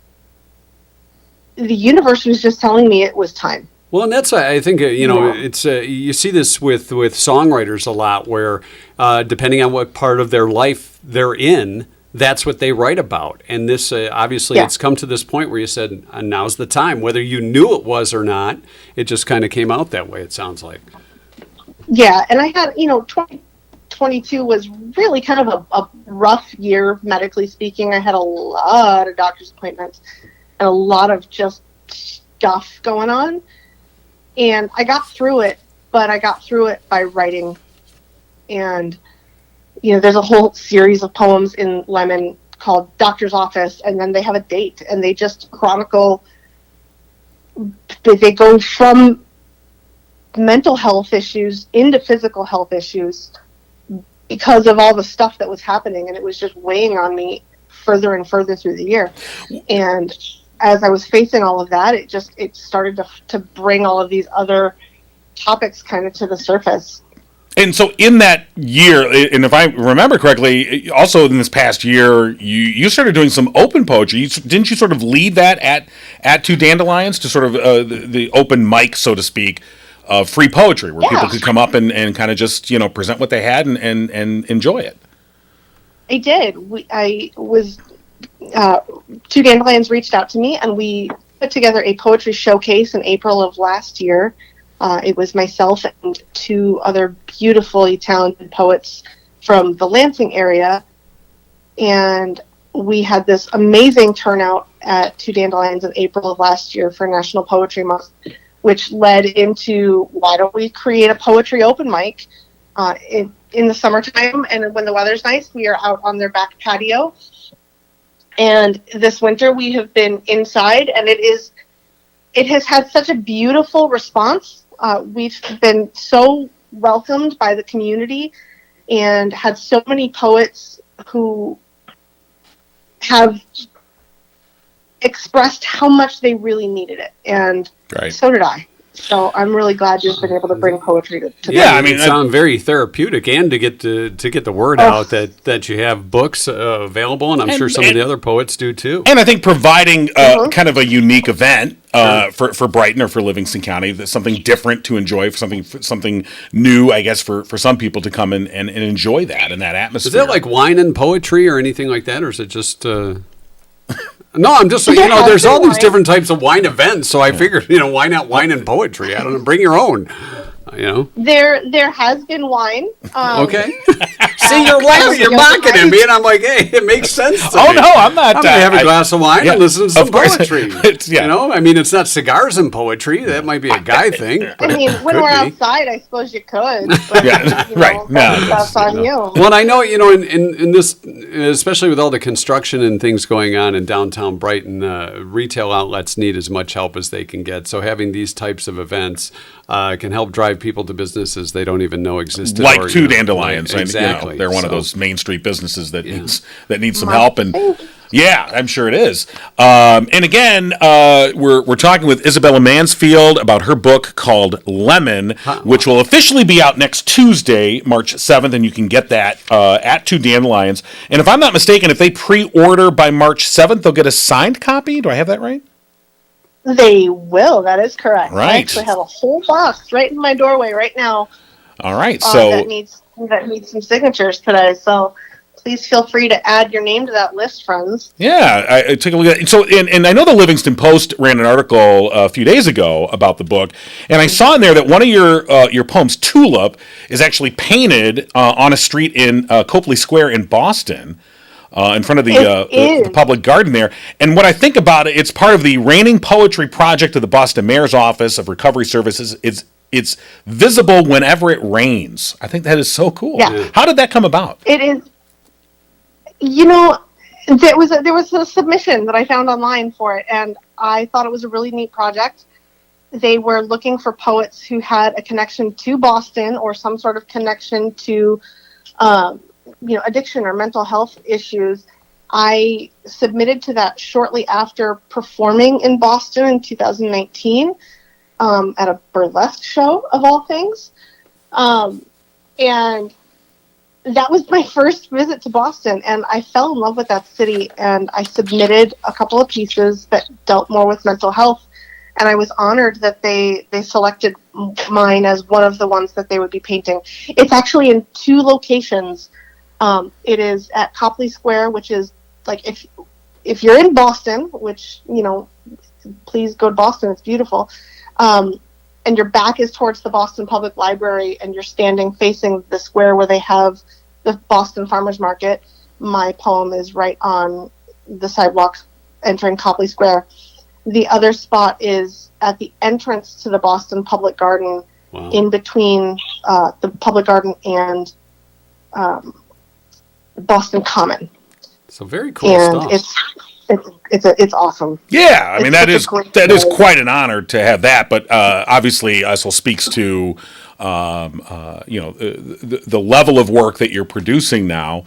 the universe was just telling me it was time. Well, and that's, I think, it's you see this with songwriters a lot where depending on what part of their life they're in, that's what they write about. And this, obviously, it's come to this point where you said, now's the time. Whether you knew it was or not, it just kind of came out that way, it sounds like. Yeah, and I had, 2022 was really kind of a rough year, medically speaking. I had a lot of doctor's appointments and a lot of just stuff going on. And I got through it, but I got through it by writing. And, there's a whole series of poems in Lemon called Doctor's Office, and then they have a date, and they just chronicle, they go from mental health issues into physical health issues because of all the stuff that was happening, and it was just weighing on me further and further through the year. And as I was facing all of that, it started to bring all of these other topics kind of to the surface. And so in that year, and if I remember correctly, also in this past year, you started doing some open poetry. Didn't you sort of lead that at Two Dandelions to sort of the open mic, so to speak, of free poetry, where people could come up and kind of just, present what they had and enjoy it? I did. Two Dandelions reached out to me, and we put together a poetry showcase in April of last year. It was myself and 2 other beautifully talented poets from the Lansing area, and we had this amazing turnout at Two Dandelions in April of last year for National Poetry Month, which led into, why don't we create a poetry open mic in the summertime, and when the weather's nice, we are out on their back patio. And this winter we have been inside, and it has had such a beautiful response. We've been so welcomed by the community and had so many poets who have expressed how much they really needed it, and so did I. So I'm really glad you've been able to bring poetry to yeah. I mean, it sounds very therapeutic, and to get the word out that you have books available, and I'm sure some of the other poets do too. And I think providing kind of a unique event for Brighton or for Livingston County, that's something different to enjoy, for something new, I guess, for some people to come and enjoy that and that atmosphere. Is it like wine and poetry or anything like that, or is it just? No, I'm just, there's all these different types of wine events, so I figured, why not wine and poetry? I don't know, bring your own, There has been wine. Okay. See, you're laughing, you're mocking at me, and I'm like, hey, it makes sense to me. No, I'm not. I'm going to have a glass of wine and listen to some poetry. Yeah. I mean, it's not cigars and poetry. That might be a guy thing. I mean, when we're outside, I suppose you could. But, right. That's on you. Well, I know, in this, especially with all the construction and things going on in downtown Brighton, retail outlets need as much help as they can get. So having these types of events can help drive people to businesses they don't even know existed. Like Two Dandelions. Exactly. They're one of those Main Street businesses that needs some help. And yeah, I'm sure it is. And again, we're talking with Isabella Mansfield about her book called Lemon, which will officially be out next Tuesday, March 7th, and you can get that at Two Dandelions. And if I'm not mistaken, if they pre-order by March 7th, they'll get a signed copy. Do I have that right? They will. That is correct. Right. I actually have a whole box right in my doorway right now. All right. So that needs some signatures today. So please feel free to add your name to that list, friends. Yeah, I took a look at it. So, and I know the Livingston Post ran an article a few days ago about the book, and I saw in there that one of your poems, Tulip, is actually painted on a street in Copley Square in Boston. In front of the public garden there. And when I think about it, it's part of the Raining Poetry Project of the Boston Mayor's Office of Recovery Services. It's visible whenever it rains. I think that is so cool. Yeah. How did that come about? It is. There was a submission that I found online for it, and I thought it was a really neat project. They were looking for poets who had a connection to Boston or some sort of connection to addiction or mental health issues. I submitted to that shortly after performing in Boston in 2019 at a burlesque show, of all things. And that was my first visit to Boston, and I fell in love with that city, and I submitted a couple of pieces that dealt more with mental health, and I was honored that they selected mine as one of the ones that they would be painting. It's actually in 2 locations. It is at Copley Square, which is like if you're in Boston, which please go to Boston. It's beautiful. And your back is towards the Boston Public Library, and you're standing facing the square where they have the Boston Farmers Market. My poem is right on the sidewalk entering Copley Square. The other spot is at the entrance to the Boston Public Garden, in between the Public Garden and Boston Common. So very cool and stuff. It's awesome. Yeah, I mean that is quite an honor to have that. But obviously, also speaks to the level of work that you're producing now.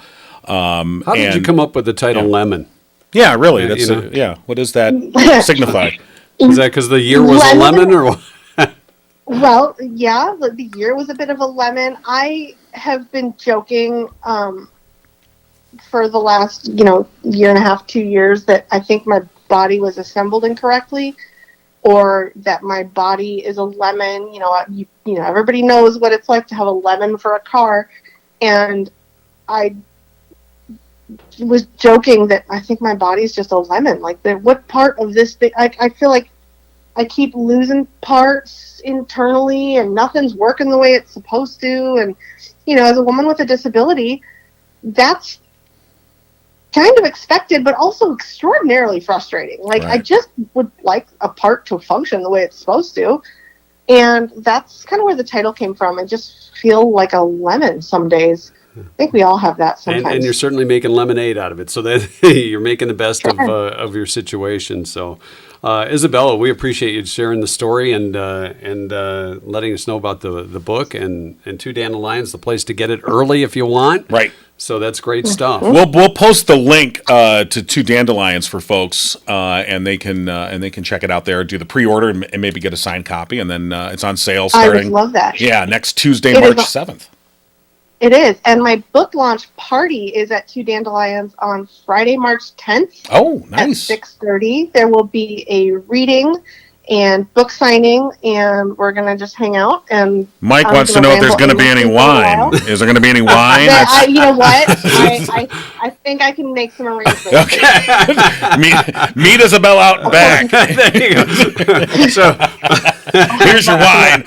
How did you come up with the title Lemon? Yeah, really. What does that signify? Is that because the year was a lemon, or what? Well, yeah, the year was a bit of a lemon. I have been joking for the last, year and a half, 2 years, that I think my body was assembled incorrectly, or that my body is a lemon. Everybody knows what it's like to have a lemon for a car, and I was joking that I think my body's just a lemon. Like, what part of this thing? I feel like I keep losing parts internally, and nothing's working the way it's supposed to. And as a woman with a disability, that's kind of expected, but also extraordinarily frustrating. Like, right. I just would like a part to function the way it's supposed to. And that's kind of where the title came from. I just feel like a lemon some days. I think we all have that sometimes. And you're certainly making lemonade out of it, so that you're making the best of your situation. So, Isabella, we appreciate you sharing the story and letting us know about the book and Two Dandelions, the place to get it early if you want. Right. So that's great stuff. We'll post the link to Two Dandelions for folks, and they can check it out there, do the pre-order, and maybe get a signed copy, and then it's on sale starting. I would love that. Yeah, next Tuesday, March 7th. It is, and my book launch party is at Two Dandelions on Friday, March 10th. Oh, nice. At 6:30. There will be a reading and book signing, and we're going to just hang out. And Mike wants to know if there's going to be any wine. Is there going to be any wine? You know what? I think I can make some arrangements. Okay. meet Isabella out back. There you go. So here's your wine.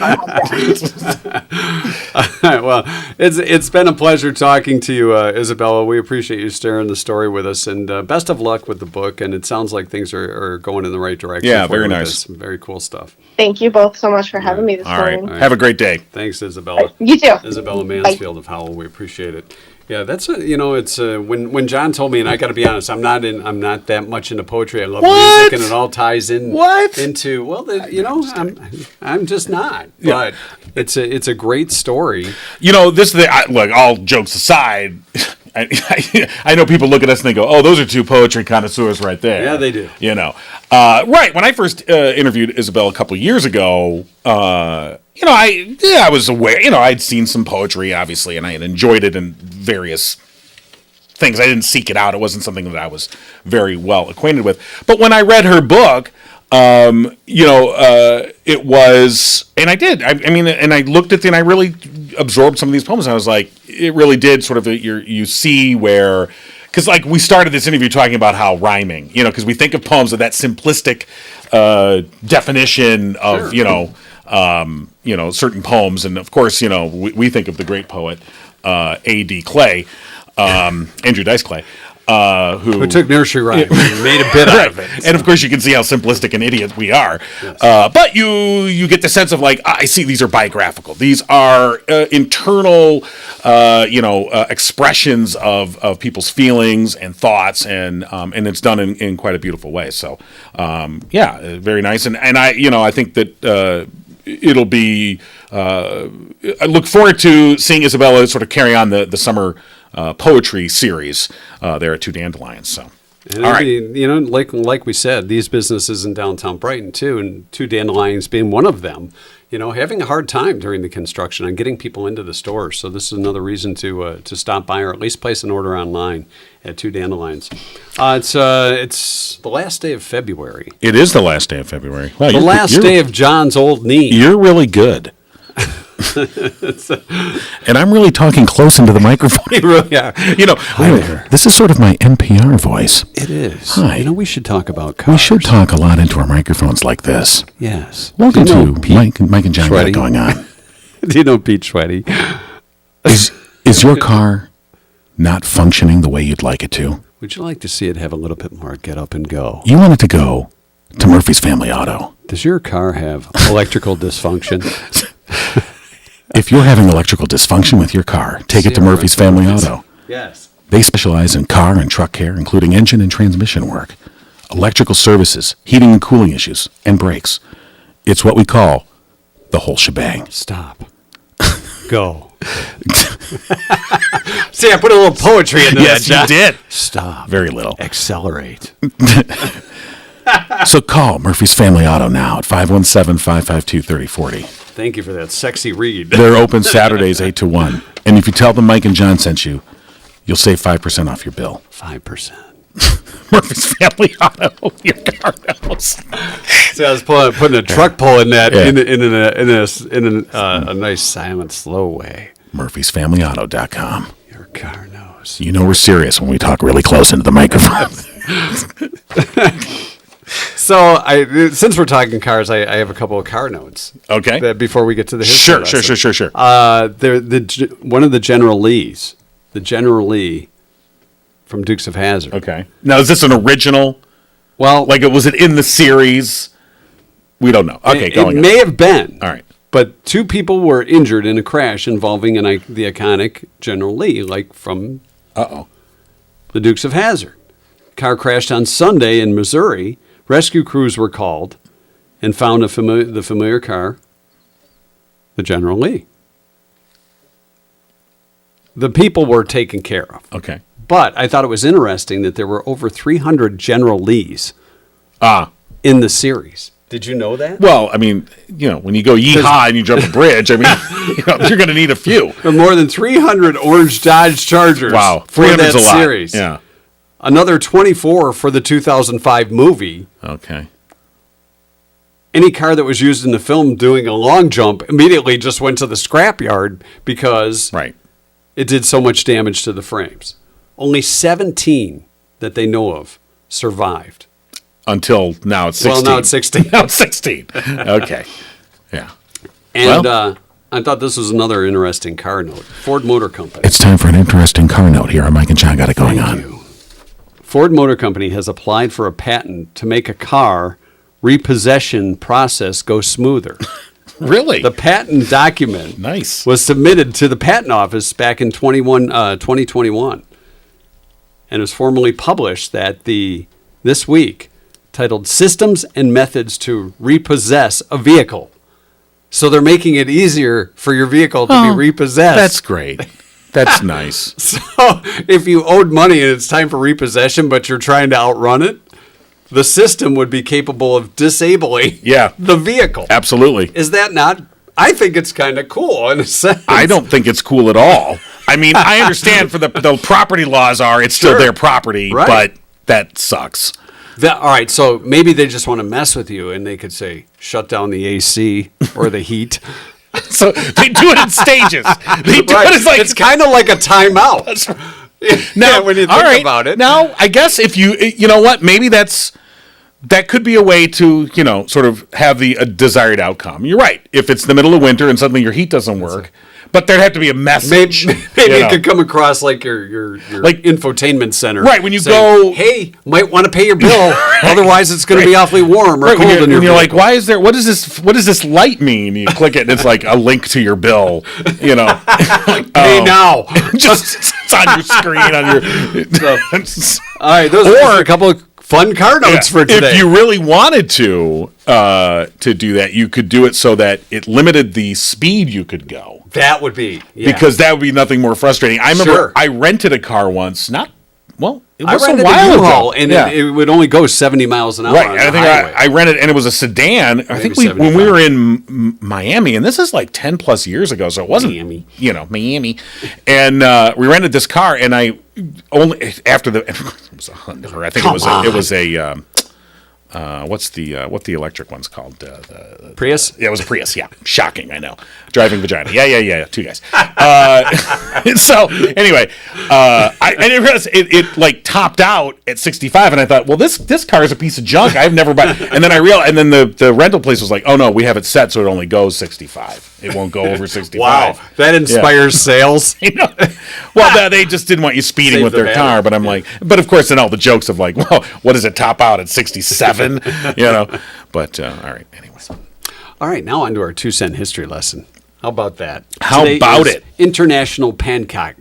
Well, it's been a pleasure talking to you, Isabella. We appreciate you sharing the story with us, and best of luck with the book. And it sounds like things are going in the right direction. Yeah, very nice. Very cool stuff. Thank you both so much for having me this morning. All right. Have a great day. Thanks, Isabella. You too. Isabella Mansfield of Howell. We appreciate it. Yeah, that's it's when John told me, and I got to be honest, I'm not that much into poetry. I love music, and it all ties in into I'm just not. Yeah. But it's a great story. This is look. All jokes aside. I know people look at us and they go, "Oh, those are two poetry connoisseurs right there." Yeah, they do. Right. When I first interviewed Isabel a couple of years ago, I was aware. I'd seen some poetry, obviously, and I had enjoyed it in various things. I didn't seek it out. It wasn't something that I was very well acquainted with. But when I read her book, it was, and I did. And I looked at and I really absorbed some of these poems. And I was like, it really did sort of. You see where, because like we started this interview talking about how rhyming, because we think of poems with that simplistic definition of certain poems, and of course we think of the great poet A.D. Clay, Andrew Dice Clay. Who took nursery rhyme and made a bit out of it. And of course you can see how simplistic an idiot we are. Yes. But you get the sense of like, I see these are biographical. These are internal, expressions of people's feelings and thoughts, and it's done in quite a beautiful way. So, very nice. And I think that it'll be. I look forward to seeing Isabella sort of carry on the summer poetry series there at Two Dandelions. So, all right, like we said, these businesses in downtown Brighton too, and Two Dandelions being one of them. Having a hard time during the construction on getting people into the stores. So this is another reason to stop by, or at least place an order online at Two Dandelions. It's the last day of February. It is the last day of February. Wow, the last day of John's old knee. You're really good. And I'm really talking close into the microphone. You really are. This is sort of my NPR voice. It is. Hi. We should talk about cars. We should talk a lot into our microphones like this. Yes. Welcome to Mike and John got it going on. Do you know Pete Schwetty? Is your car not functioning the way you'd like it to? Would you like to see it have a little bit more get up and go? You want it to go to Murphy's Family Auto. Does your car have electrical dysfunction? If you're having electrical dysfunction with your car, take it to Murphy's Family Auto. Yes. They specialize in car and truck care, including engine and transmission work, electrical services, heating and cooling issues, and brakes. It's what we call the whole shebang. Stop. Go. See, I put a little poetry into that, John. Yes, you did. Stop. Very little. Accelerate. So call Murphy's Family Auto now at 517-552-3040. Thank you for that sexy read. They're open Saturdays 8 to 1. And if you tell them Mike and John sent you, you'll save 5% off your bill. 5%. Murphy's Family Auto, your car knows. See, I was putting a truck pull in that in a nice, silent, slow way. Murphy'sFamilyAuto.com. Your car knows. You know we're serious when we talk really close into the microphone. So, since we're talking cars, I have a couple of car notes. Okay. Before we get to the history. Sure. One of the General Lees, from Dukes of Hazzard. Okay. Now, is this an original? Well, was it in the series? We don't know. Okay, it may have been. All right. But two people were injured in a crash involving the iconic General Lee, from the Dukes of Hazzard. Car crashed on Sunday in Missouri. Rescue crews were called and found the familiar car, the General Lee. the people were taken care of. Okay. But I thought it was interesting that there were over 300 General Lees in the series. Did you know that? Well, I mean, when you go yeehaw and you jump a bridge, I mean, you're going to need a few. There were more than 300 orange Dodge Chargers. Wow, for 300's that a lot. series. Yeah. Another 24 for the 2005 movie. Okay. Any car that was used in the film doing a long jump immediately just went to the scrapyard because it did so much damage to the frames. Only 17 that they know of survived. Until now it's 16. Well, now it's 16. Now it's 16. Okay. Yeah. And I thought this was another interesting car note. Ford Motor Company. It's time for an interesting car note here on Mike and John Got It Going On. Thank you. Ford Motor Company has applied for a patent to make a car repossession process go smoother. Really? The patent document was submitted to the patent office back in 2021 and was formally published this week, titled Systems and Methods to Repossess a Vehicle. So they're making it easier for your vehicle to be repossessed. That's great. That's nice. So if you owed money and it's time for repossession, but you're trying to outrun it, the system would be capable of disabling the vehicle. Absolutely. Is that not? I think it's kind of cool in a sense. I don't think it's cool at all. I mean, I understand for the property laws it's still their property, but that sucks. All right, so maybe they just want to mess with you and they could say, shut down the AC or the heat. So they do it in stages. They do it it's kind of like a timeout. Now, when you think about it. Now, I guess if you know what, maybe that could be a way to, sort of have the desired outcome. You're right. If it's the middle of winter and suddenly your heat doesn't work, but there'd have to be a message. Maybe it could come across like your infotainment center. Right, when you saying, hey, might want to pay your bill, otherwise it's going to be awfully warm or cold in your you're like, what does this light mean? You click it and it's like a link to your bill, Pay now. Just it's on your screen all right, those are a couple of fun car notes for today. If you really wanted to do that, you could do it so that it limited the speed you could go. That would be because that would be nothing more frustrating. I remember I rented a car once. It was a while ago, and it would only go 70 miles an hour. Right, I think I rented, and it was a sedan. I think when we were in Miami, and this is like 10 plus years ago, so it wasn't Miami, and we rented this car, and I only after it was a Honda. I think it was a what the electric one's called? The Prius? Yeah, it was a Prius. Yeah, shocking. I know. Driving vagina. Yeah. Two guys. So anyway, I didn't realize it like topped out at 65, and I thought, well, this car is a piece of junk. I've never bought. And then I realized, and then the rental place was like, oh no, we have it set so it only goes 65. It won't go over 65. Wow, that inspires sales. Well, they just didn't want you speeding with their car, but I'm like, but of course, then all the jokes of like, well, what does it top out at 67? But all right, anyways. All right, now on to our 2-cent history lesson. How about that? How Today about is it? International Pancake.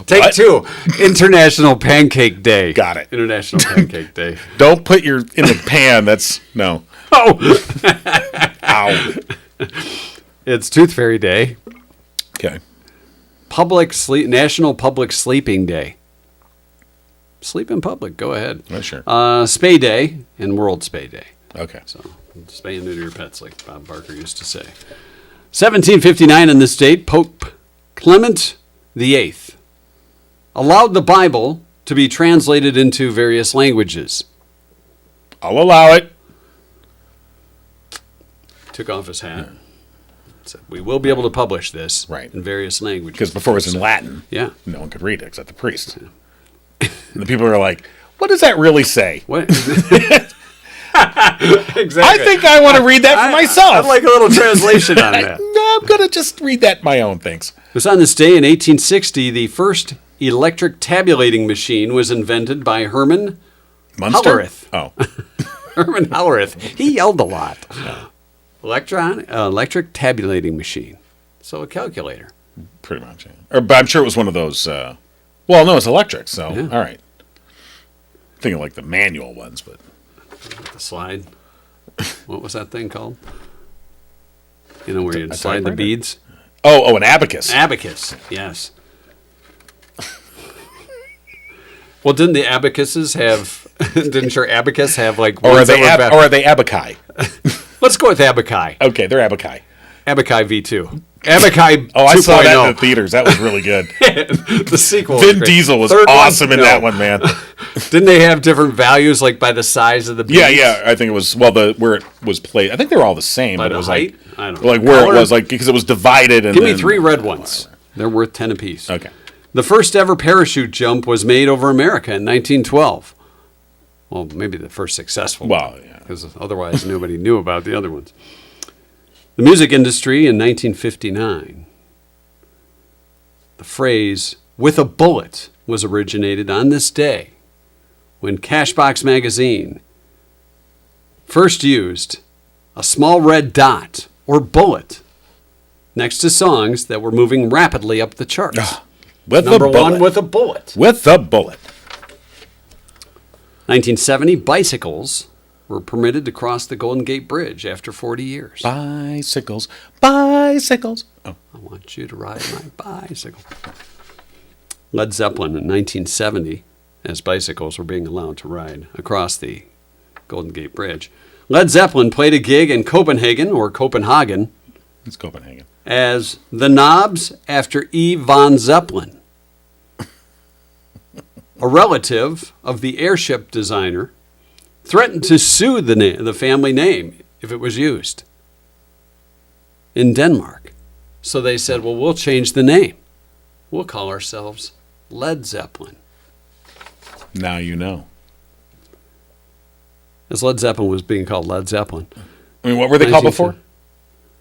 Take two. International Pancake Day. Got it. International Pancake Day. Don't put your in the pan. That's no. Oh. Ow. It's Tooth Fairy Day. Okay. National Public Sleeping Day. Sleep in public. Go ahead. Oh, sure. Spay Day and World Spay Day. Okay. So spay and neuter your pets, like Bob Barker used to say. 1759 in this date, Pope Clement VIII allowed the Bible to be translated into various languages. I'll allow it. Took off his hat. Said, we will be able to publish this in various languages. Because before it was in Latin. Yeah. No one could read it except the priest. Yeah. And the people are like, what does that really say? What? Exactly. I think I want to read that for myself. I'd like a little translation on that. I'm going to just read that my own things. It was on this day in 1860, the first electric tabulating machine was invented by Herman Hollerith. Oh. Herman Hollerith. He yelled a lot. Electric tabulating machine. So a calculator. Pretty much. Yeah. But I'm sure it was one of those. Well, no, it's electric. So all right. Thinking like the manual ones, but the slide. What was that thing called? You know where you slide the beads. Oh, an abacus. Abacus, yes. Well, didn't the abacuses have? Didn't your abacus have like? Or are they abaci? Let's go with abaci. Okay, they're abaci. Abaci V2. Abaci. Oh, I saw that in 2.0. the theaters. That was really good. The sequel. Vin Diesel was awesome in that one, man. Didn't they have different values, like by the size of the beats? Yeah. I think it was where it was played. I think they were all the same. By But the it was height? like I don't know. like where Color? it was like because it was divided. And Give me then, 3 red ones. They're worth 10 apiece. Okay. The first ever parachute jump was made over America in 1912. Well, maybe the first successful one. Well, yeah. Because otherwise nobody knew about the other ones. The music industry in 1959. The phrase, with a bullet, was originated on this day when Cashbox magazine first used a small red dot or bullet next to songs that were moving rapidly up the charts. With Number a bullet. one, with a bullet. With a bullet. 1970, bicycles were permitted to cross the Golden Gate Bridge after 40 years. Bicycles. Bicycles. Oh. I want you to ride my bicycle. Led Zeppelin in 1970, as bicycles were being allowed to ride across the Golden Gate Bridge. Led Zeppelin played a gig in Copenhagen, It's Copenhagen. as the Knobs after Eve von Zeppelin, a relative of the airship designer, threatened to sue the family name if it was used in Denmark. So they said, well, we'll change the name. We'll call ourselves Led Zeppelin. Now you know. As Led Zeppelin was being called Led Zeppelin. I mean, what were they called before?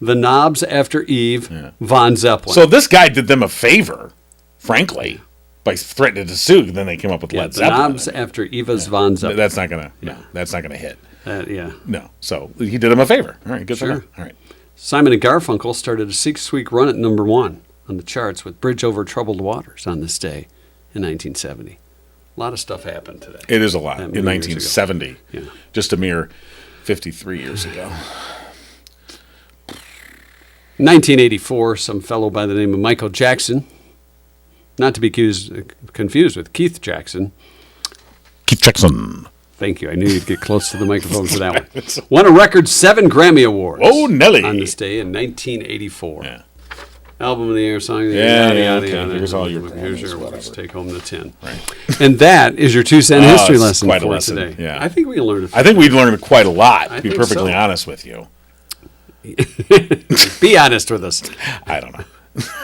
The Knobs after Eve von Zeppelin. So this guy did them a favor, frankly, by threatening to sue. Then they came up with yeah, Led the Zeppelin. Knobs after Eva's von Zeppelin. That's not gonna. No, that's not gonna hit. Yeah. No. So he did him a favor. All right, good for Sure. him. All right. Simon and Garfunkel started a 6-week run at number 1 on the charts with Bridge Over Troubled Waters on this day in 1970. A lot of stuff happened today. It is a lot That in many years 1970. Yeah. Just a mere 53 years ago. 1984, some fellow by the name of Michael Jackson, not to be confused with Keith Jackson. Keith Jackson. Thank you. I knew you'd get close to the microphone for that one. Won a record 7 Grammy Awards. Oh, Nelly. On this day in 1984. Yeah. Album of the year, song of the year, Yeah, yada, yeah, yada, okay. yada. Here's all your Here's Grammys, your whatever. let's take home the 10. Right. And that is your 2-cent history it's lesson quite a for lesson, today. yeah. I think we learned a few. I think we learned quite a lot, to be think perfectly so. honest with you. Be honest with us. I don't know.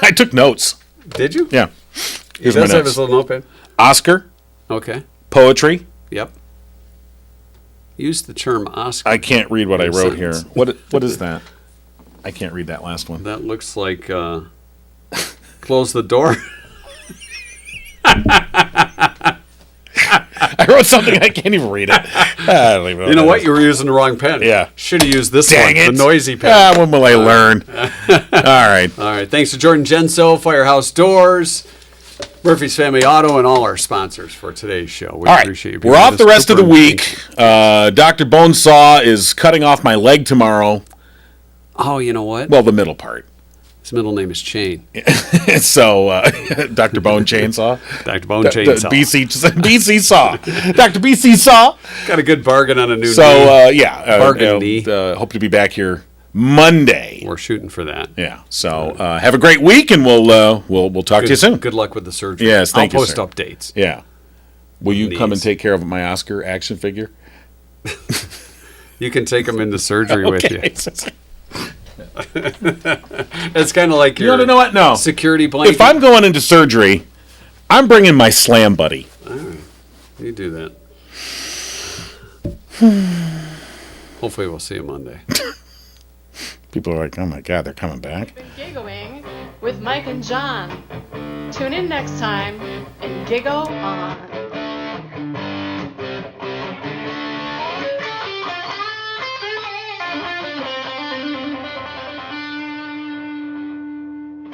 I took notes. Did you? Yeah. He Here's my does have notes. his little notepad. Oscar, Okay. poetry. Yep. Use the term Oscar. I can't read what I wrote here. Sentence. What is that? I can't read that last one. That looks like close the door. I wrote something I can't even read it. I don't even know You know that what? is. You were using the wrong pen. Yeah. Should have used this Dang one, it. the noisy pen. Ah, when will I learn? All right. All right. Thanks to Jordan Genso, Firehouse Doors, Murphy's Family Auto, and all our sponsors for today's show. We All right. appreciate you being We're with off us. the rest of the Cooper, week. Dr. Bonesaw is cutting off my leg tomorrow. Oh, you know what? Well, the middle part. His middle name is Chain. So, Dr. Bone Chainsaw. Dr. Bone Chainsaw. BC Saw. Dr. BC Saw. Got a good bargain on a new So, name. yeah. Bargain knee. Hope to be back here Monday. We're shooting for that. Yeah. So, have a great week, and we'll talk to you soon. Good luck with the surgery. Yes, thank you, I'll post sir. updates. Yeah. Will you come and Knees. take care of my Oscar action figure? You can take them into surgery with you. Okay. It's kind of like You your know what? No. security blanket. If I'm going into surgery, I'm bringing my slam buddy. You do that. Hopefully we'll see you Monday. People are like, oh my God, they're coming back. Been giggling with Mike and John. Tune in next time and giggle on.